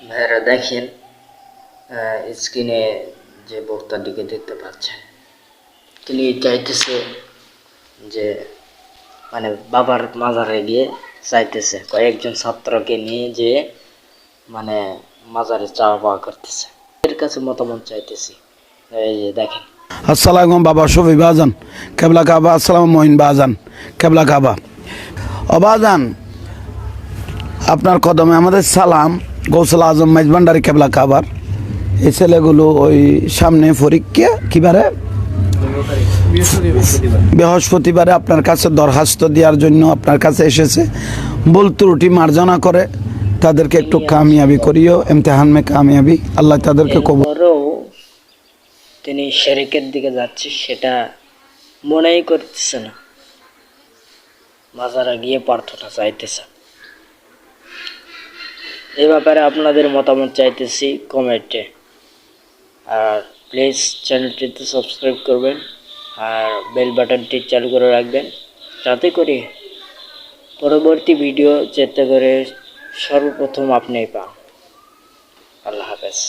ভাইরা দেখেন স্ক্রিনে যে বক্তাটিকে দেখতে পাচ্ছেন, তিনি চাইতেছে যে মানে বাবার মাজারে গিয়ে চাইতেছে কয়েকজন ছাত্রকে নিয়ে যে মানে মাজারে চাওয়া পাওয়া করতেছে, এর কাছে মতামত চাইতেছি। এই যে দেখেন। আসসালামু বাবা শফি বাজান কেবলা কাবা, আসসালামু মহিন বাজান কেবলা কাবা। অবাজান আপনার কদমে আমাদের সালাম। গৌসুল আজম মেজবান্ডারি কেবলা কাবার। এই ছেলেগুলো ওই সামনে পরীক্ষা কিবারে বৃহস্পতিবারে আপনার কাছে দরখাস্ত দেওয়ার জন্য আপনার কাছে এসেছে। ভুল ত্রুটি মার্জনা করে তাদেরকে একটু কামিয়াবি করিও, ইমতিহান মে কামিয়াবি আল্লাহ তাদেরকে কবুল। তিনি শিরকের দিকে যাচ্ছে সেটা মনেই করতেছে না, মাজারে গিয়ে প্রার্থনা চাইতেছে। এ ব্যাপারে আপনাদের মতামত চাইতেছি কমেন্টে। আর প্লিজ চ্যানেলটিতে সাবস্ক্রাইব করবেন আর বেল বাটনটি চালু করে রাখবেন, যাতে করে পরবর্তী ভিডিও যাতে করে সর্বপ্রথম আপনি পান। আল্লাহ হাফেজ।